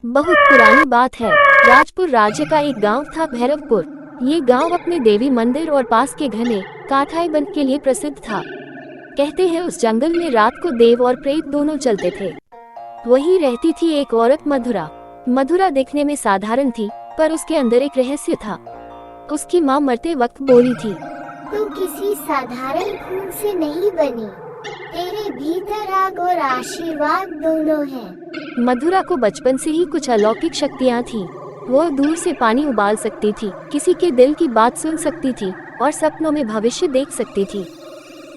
बहुत पुरानी बात है। राजपुर राज्य का एक गांव था भैरवपुर। ये गांव अपने देवी मंदिर और पास के घने काठाई वन के लिए प्रसिद्ध था। कहते हैं उस जंगल में रात को देव और प्रेत दोनों चलते थे। वहीं रहती थी एक औरत मधुरा। मधुरा देखने में साधारण थी, पर उसके अंदर एक रहस्य था। उसकी माँ मरते वक्त बोली थी, तू किसी साधारण खून से नहीं बनी, तेरे भीतर आग और आशीर्वाद दोनों हैं। मधुरा को बचपन से ही कुछ अलौकिक शक्तियाँ थीं। वो दूर से पानी उबाल सकती थी, किसी के दिल की बात सुन सकती थी और सपनों में भविष्य देख सकती थी।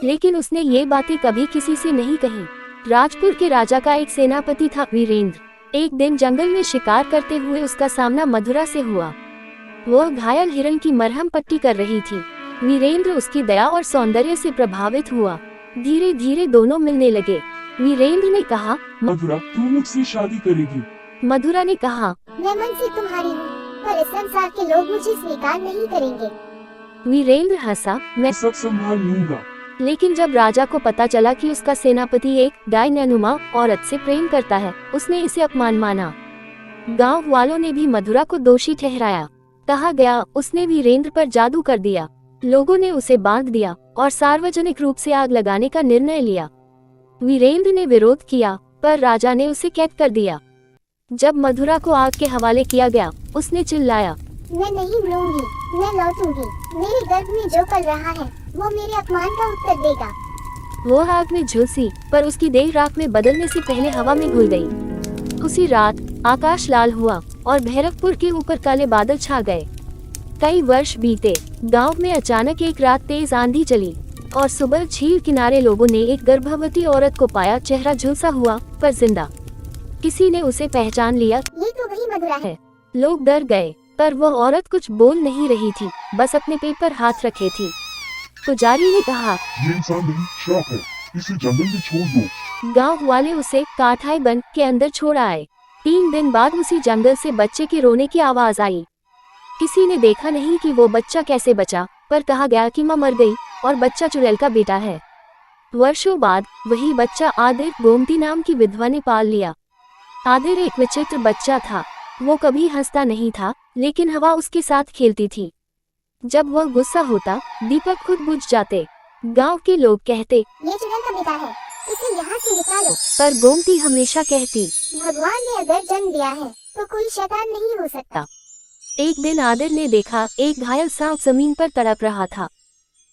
लेकिन उसने ये बातें कभी किसी से नहीं कही। राजपुर के राजा का एक सेनापति था वीरेंद्र। एक दिन जंगल में शिकार करते हुए उसका सामना मधुरा से हुआ। वो घायल हिरण की मरहम पट्टी कर रही थी। वीरेंद्र उसकी दया और सौंदर्य से प्रभावित हुआ। धीरे धीरे दोनों मिलने लगे। वीरेंद्र ने कहा, मधुरा, तू मुझसे शादी करेगी? मधुरा ने कहा, मैं मन से तुम्हारी हूँ, पर इस संसार के लोग मुझे स्वीकार नहीं करेंगे। वीरेंद्र हंसा, मैं सब संभाल लूंगा। लेकिन जब राजा को पता चला कि उसका सेनापति एक डायनानुमा औरत से प्रेम करता है, उसने इसे अपमान माना। गांव वालों ने भी मधुरा को दोषी ठहराया। कहा गया उसने वीरेंद्र पर जादू कर दिया। लोगों ने उसे बांध दिया और सार्वजनिक रूप से आग लगाने का निर्णय लिया। वीरेंद्र ने विरोध किया, पर राजा ने उसे कैद कर दिया। जब मधुरा को आग के हवाले किया गया, उसने चिल्लाया, मैं नहीं मरूंगी, मैं लौटूंगी। मेरे गर्भ में जो पल रहा है, वो मेरे अपमान का उत्तर देगा। वो आग में झुलसी, पर उसकी देह राख में बदलने से पहले हवा में घुल गई। उसी रात आकाश लाल हुआ और भैरवपुर के ऊपर काले बादल छा गए। कई वर्ष बीते। गांव में अचानक एक रात तेज आंधी चली और सुबह झील किनारे लोगों ने एक गर्भवती औरत को पाया। चेहरा झुलसा हुआ पर जिंदा। किसी ने उसे पहचान लिया, ये तो वही मधुरा है। लोग डर गए, पर वह औरत कुछ बोल नहीं रही थी, बस अपने पेट पर हाथ रखे थी। पुजारी ने कहा, ये इंसान नहीं, श्राप है, इसे जंगल में छोड़ दो। गांव वाले उसे काठाई वन के अंदर छोड़ आए। 3 दिन बाद उसी जंगल से बच्चे के रोने की आवाज आई। किसी ने देखा नहीं कि वो बच्चा कैसे बचा, पर कहा गया कि मां मर गई और बच्चा चुड़ैल का बेटा है। वर्षों बाद वही बच्चा आदिर गोमती नाम की विधवा ने पाल लिया। आदिर एक विचित्र बच्चा था। वो कभी हंसता नहीं था, लेकिन हवा उसके साथ खेलती थी। जब वह गुस्सा होता, दीपक खुद बुझ जाते। गांव के लोग कहते, ये चुड़ैल का बेटा है, इसे यहाँ से निकालो। पर गोमती हमेशा कहती, भगवान ने अगर जन्म दिया है तो कोई शैतान नहीं हो सकता। एक दिन आदिर ने देखा एक घायल सांप जमीन पर तड़प रहा था।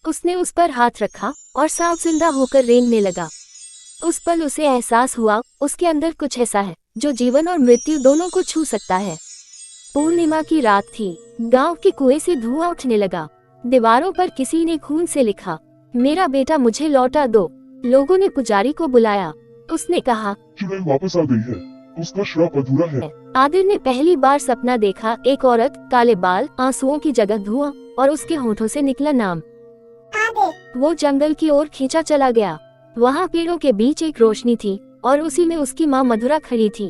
उसने उस पर हाथ रखा और सांप जिंदा होकर रेंगने लगा। उस पल उसे एहसास हुआ, उसके अंदर कुछ ऐसा है जो जीवन और मृत्यु दोनों को छू सकता है। पूर्णिमा की रात थी। गांव के कुएं से धुआं उठने लगा। दीवारों पर किसी ने खून से लिखा, मेरा बेटा मुझे लौटा दो। लोगों ने पुजारी को बुलाया। उसने कहा, चुड़ैल वापस आ गई है, उसका श्राप अधूरा है। आदिर ने पहली बार सपना देखा, एक औरत, काले बाल, आंसुओं की जगह धुआं और उसके होठों से निकला नाम। आदिर। वो जंगल की ओर खींचा चला गया। वहाँ पेड़ों के बीच एक रोशनी थी और उसी में उसकी माँ मधुरा खड़ी थी।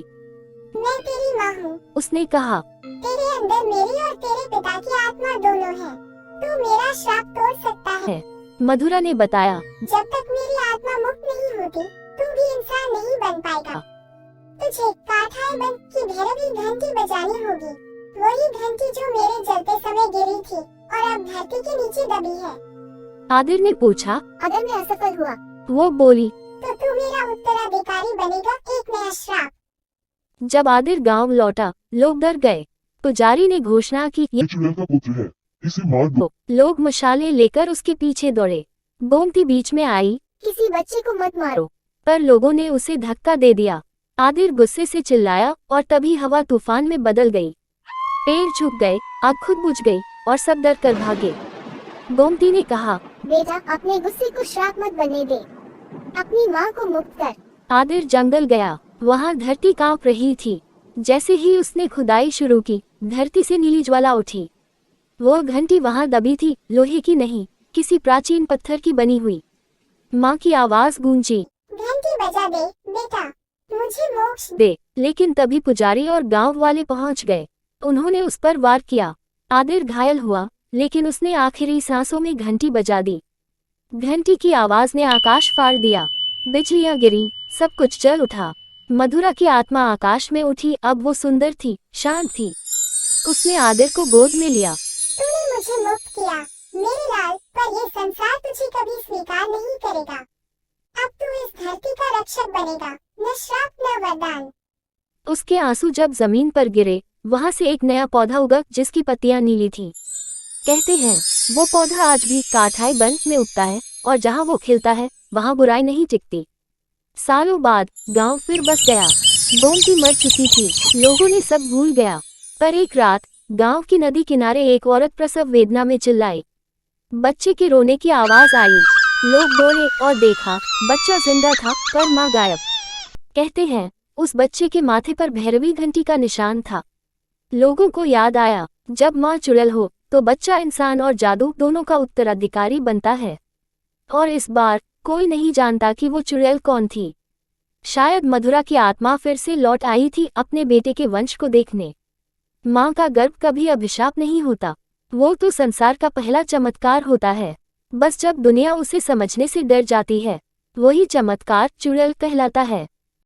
मैं तेरी माँ हूँ। उसने कहा, तेरे अंदर मेरी और तेरे पिता की आत्मा दोनों है। तू मेरा श्राप तोड़ सकता है। मधुरा ने बताया, जब तक मेरी आत्मा मुक्त नहीं होती, तू भी इंसान नहीं बन पाएगा। तुझे काठाई वन की भैरवी घंटी बजानी होगी, वही घंटी जो मेरे जलते समय गिरी थी और अब धरती के नीचे दबी है। आदिर ने पूछा, अगर मैं असफल हुआ, वो बोली, तो तू मेरा उत्तराधिकारी बनेगा, एक नया श्राप। जब आदिर गांव लौटा, लोग डर गए। पुजारी ने घोषणा की, ये चुड़ैल का पुत्र है, इसे मार दो। लोग मशाले लेकर उसके पीछे दौड़े। गोमती बीच में आई, किसी बच्चे को मत मारो। पर लोगों ने उसे धक्का दे दिया। आदिर गुस्से से चिल्लाया और तभी हवा तूफान में बदल गई। पेड़ झुक गए, आग खुद बुझ गई और सब डर कर भागे। गोमती ने कहा, बेटा, अपने गुस्से को श्राप मत बनने दे, अपनी माँ को मुक्त कर। आदिर जंगल गया। वहाँ धरती कांप रही थी। जैसे ही उसने खुदाई शुरू की, धरती से नीली ज्वाला उठी। वो घंटी वहाँ दबी थी, लोहे की नहीं, किसी प्राचीन पत्थर की बनी हुई। माँ की आवाज गूंजी, घंटी बजा दे बेटा, मुझे मोक्ष दे। लेकिन तभी पुजारी और गांव वाले पहुंच गए। उन्होंने उस पर वार किया। आदिर घायल हुआ, लेकिन उसने आखिरी सांसों में घंटी बजा दी। घंटी की आवाज ने आकाश फाड़ दिया। बिजलियां गिरी, सब कुछ जल उठा। मधुरा की आत्मा आकाश में उठी। अब वो सुंदर थी, शांत थी। उसने आदिर को गोद में लिया। तूने मुझे मुक्त किया मेरे लाल, पर ये संसार तुझे कभी स्वीकार नहीं करेगा। अब तू इस धरती का रक्षक बनेगा, न श्राप न वरदान। उसके आंसू जब जमीन पर गिरे, वहां से एक नया पौधा उगा जिसकी पत्तियां नीली थीं। कहते हैं वो पौधा आज भी काठाई वन में उगता है और जहां वो खिलता है वहां बुराई नहीं टिकती। सालों बाद गांव फिर बस गया। गोमती मर चुकी थी, लोगों ने सब भूल गया। पर एक रात गांव की नदी किनारे एक औरत प्रसव वेदना में चिल्लाई। बच्चे के रोने की आवाज आई। लोग दौड़े और देखा, बच्चा जिंदा था पर मां गायब। कहते हैं उस बच्चे के माथे पर भैरवी घंटी का निशान था। लोगों को याद आया, जब मां चुड़ैल हो तो बच्चा इंसान और जादू दोनों का उत्तराधिकारी बनता है। और इस बार कोई नहीं जानता कि वो चुड़ैल कौन थी। शायद मधुरा की आत्मा फिर से लौट आई थी अपने बेटे के वंश को देखने। मां का गर्भ कभी अभिशाप नहीं होता, वो तो संसार का पहला चमत्कार होता है। बस जब दुनिया उसे समझने से डर जाती है, वही चमत्कार चुड़ैल कहलाता है।